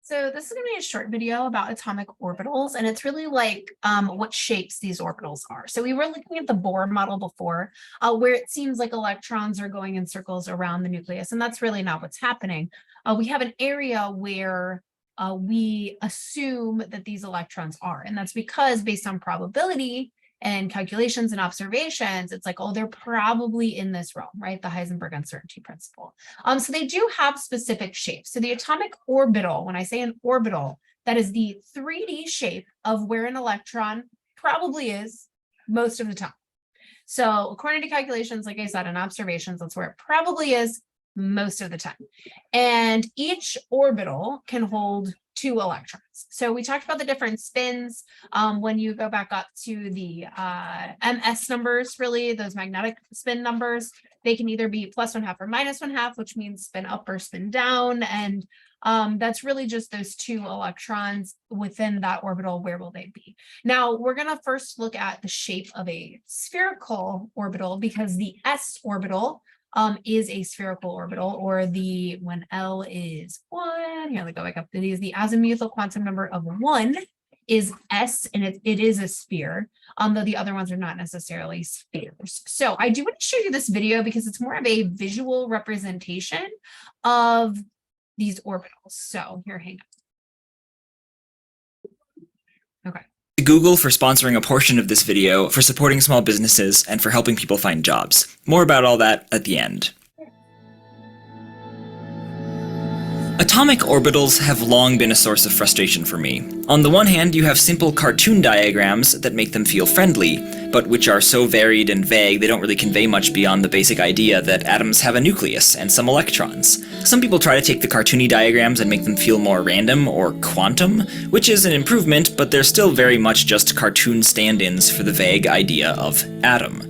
So this is going to be a short video about atomic orbitals, and it's really like what shapes these orbitals are. So we were looking at the Bohr model before, where it seems like electrons are going in circles around the nucleus, and that's really not what's happening. We have an area where we assume that these electrons are, and that's because based on probability and calculations and observations, it's like, oh, they're probably in this realm, right? The Heisenberg uncertainty principle. So they do have specific shapes. So the atomic orbital, when I say an orbital, that is the 3D shape of where an electron probably is most of the time. So according to calculations, like I said, and observations, that's where it probably is most of the time. And each orbital can hold 2 electrons. So we talked about the different spins. When you go back up to the MS numbers, really, those magnetic spin numbers, they can either be +1/2 or -1/2, which means spin up or spin down. And that's really just those 2 electrons within that orbital. Where will they be? Now, we're going to first look at the shape of a spherical orbital, because the s orbital is a spherical orbital, or when L is 1, here, let me go back up to these, the azimuthal quantum number of 1 is S, and it is a sphere, though the other ones are not necessarily spheres. So I do want to show you this video because it's more of a visual representation of these orbitals. So here, hang on. Okay. Google for sponsoring a portion of this video, for supporting small businesses, and for helping people find jobs. More about all that at the end. Atomic orbitals have long been a source of frustration for me. On the one hand, you have simple cartoon diagrams that make them feel friendly, but which are so varied and vague they don't really convey much beyond the basic idea that atoms have a nucleus and some electrons. Some people try to take the cartoony diagrams and make them feel more random or quantum, which is an improvement, but they're still very much just cartoon stand-ins for the vague idea of atom.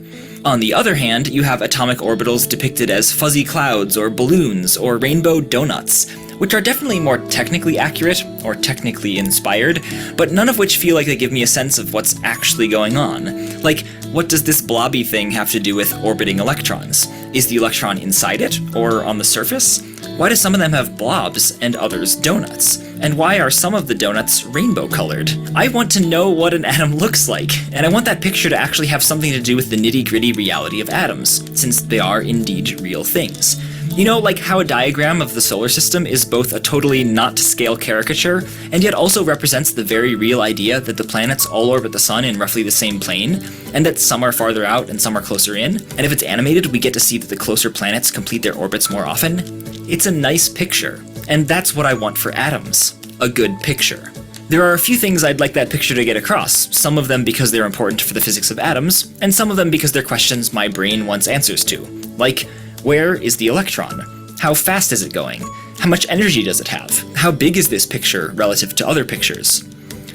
On the other hand, you have atomic orbitals depicted as fuzzy clouds or balloons or rainbow donuts, which are definitely more technically accurate or technically inspired, but none of which feel like they give me a sense of what's actually going on. Like, what does this blobby thing have to do with orbiting electrons? Is the electron inside it, or on the surface? Why do some of them have blobs and others donuts? And why are some of the donuts rainbow colored? I want to know what an atom looks like, and I want that picture to actually have something to do with the nitty-gritty reality of atoms, since they are indeed real things. You know, like how a diagram of the solar system is both a totally not-to-scale caricature, and yet also represents the very real idea that the planets all orbit the sun in roughly the same plane, and that some are farther out and some are closer in, and if it's animated, we get to see that the closer planets complete their orbits more often. It's a nice picture, and that's what I want for atoms. A good picture. There are a few things I'd like that picture to get across, some of them because they're important for the physics of atoms, and some of them because they're questions my brain wants answers to. Like, where is the electron? How fast is it going? How much energy does it have? How big is this picture relative to other pictures?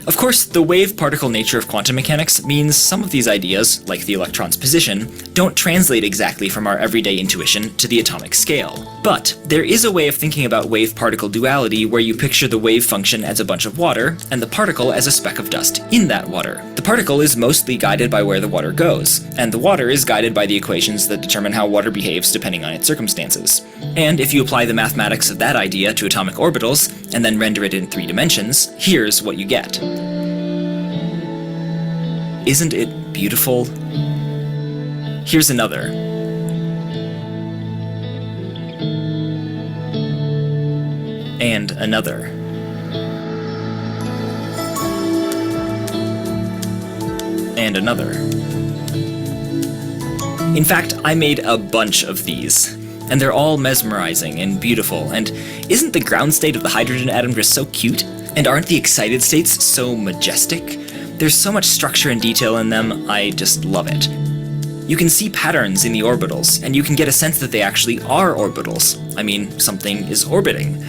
Of course, the wave-particle nature of quantum mechanics means some of these ideas, like the electron's position, don't translate exactly from our everyday intuition to the atomic scale. But there is a way of thinking about wave-particle duality where you picture the wave function as a bunch of water, and the particle as a speck of dust in that water. The particle is mostly guided by where the water goes, and the water is guided by the equations that determine how water behaves depending on its circumstances. And if you apply the mathematics of that idea to atomic orbitals, and then render it in 3 dimensions, here's what you get. Isn't it beautiful? Here's another. And another. And another. In fact, I made a bunch of these, and they're all mesmerizing and beautiful, and isn't the ground state of the hydrogen atom just so cute? And aren't the excited states so majestic? There's so much structure and detail in them, I just love it. You can see patterns in the orbitals, and you can get a sense that they actually are orbitals. I mean, something is orbiting.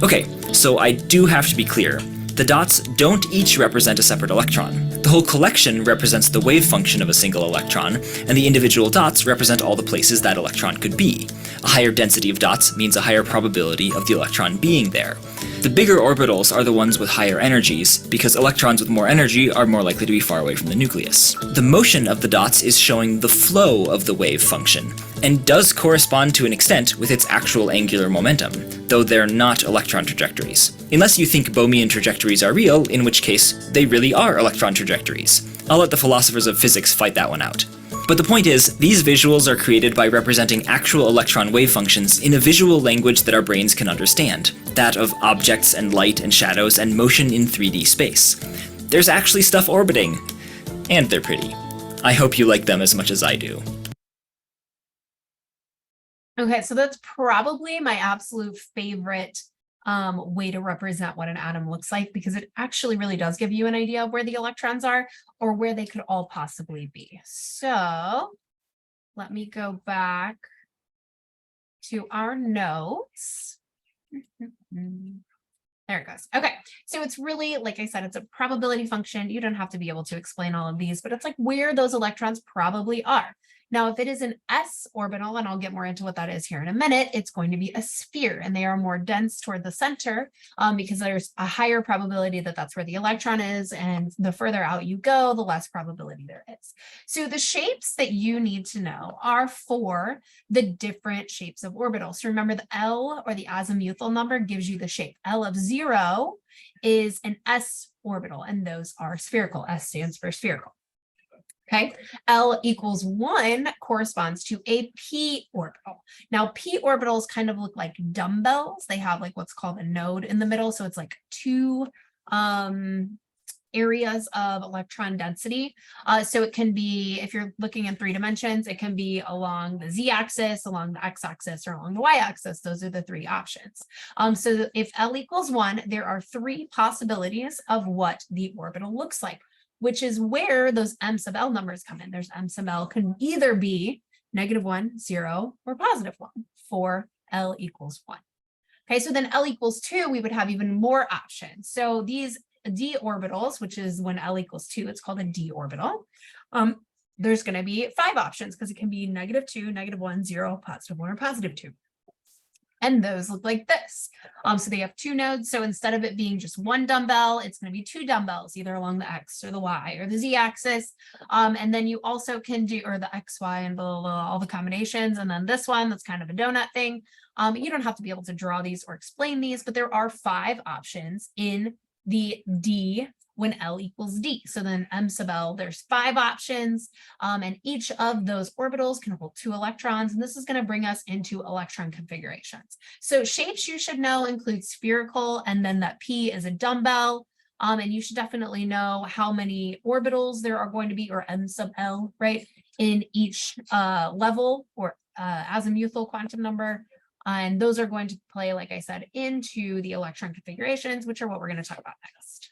Okay, so I do have to be clear. The dots don't each represent a separate electron. The whole collection represents the wave function of a single electron, and the individual dots represent all the places that electron could be. A higher density of dots means a higher probability of the electron being there. The bigger orbitals are the ones with higher energies, because electrons with more energy are more likely to be far away from the nucleus. The motion of the dots is showing the flow of the wave function, and does correspond to an extent with its actual angular momentum, though they're not electron trajectories. Unless you think Bohmian trajectories are real, in which case they really are electron trajectories. I'll let the philosophers of physics fight that one out. But the point is, these visuals are created by representing actual electron wave functions in a visual language that our brains can understand, that of objects and light and shadows and motion in 3D space. There's actually stuff orbiting, and they're pretty. I hope you like them as much as I do. Okay, so that's probably my absolute favorite way to represent what an atom looks like, because it actually really does give you an idea of where the electrons are or where they could all possibly be. So let me go back to our notes. There it goes. Okay, so it's really, like I said, it's a probability function. You don't have to be able to explain all of these, but it's like where those electrons probably are. Now, if it is an s orbital, and I'll get more into what that is here in a minute, it's going to be a sphere, and they are more dense toward the center because there's a higher probability that that's where the electron is, and the further out you go, the less probability there is. So the shapes that you need to know are for the different shapes of orbitals. So remember, the L, or the azimuthal number, gives you the shape. L of 0 is an s orbital, and those are spherical. S stands for spherical. Okay, L equals 1 corresponds to a p orbital. Now, p orbitals kind of look like dumbbells. They have like what's called a node in the middle. So it's like two areas of electron density. So it can be, if you're looking in 3 dimensions, it can be along the z-axis, along the x-axis, or along the y-axis. Those are the 3 options. So if L equals 1, there are 3 possibilities of what the orbital looks like, which is where those m sub L numbers come in. There's m sub L can either be -1, 0, or +1 for L equals 1. Okay, so then L equals 2, we would have even more options. So these d orbitals, which is when L equals 2, it's called a d orbital. There's going to be 5 options because it can be -2, -1, 0, +1, or +2. And those look like this. So they have 2 nodes. So instead of it being just 1 dumbbell, it's going to be 2 dumbbells, either along the X or the Y or the Z axis. And then you also can do, or the X, Y, and blah, blah, blah, all the combinations. And then this one, that's kind of a donut thing. You don't have to be able to draw these or explain these, but there are 5 options in the D when L equals D. So then M sub L, there's 5 options, and each of those orbitals can hold 2 electrons, and this is going to bring us into electron configurations. So shapes you should know include spherical, and then that P is a dumbbell, and you should definitely know how many orbitals there are going to be, or M sub L, right, in each level, or azimuthal quantum number. And those are going to play, like I said, into the electron configurations, which are what we're going to talk about next.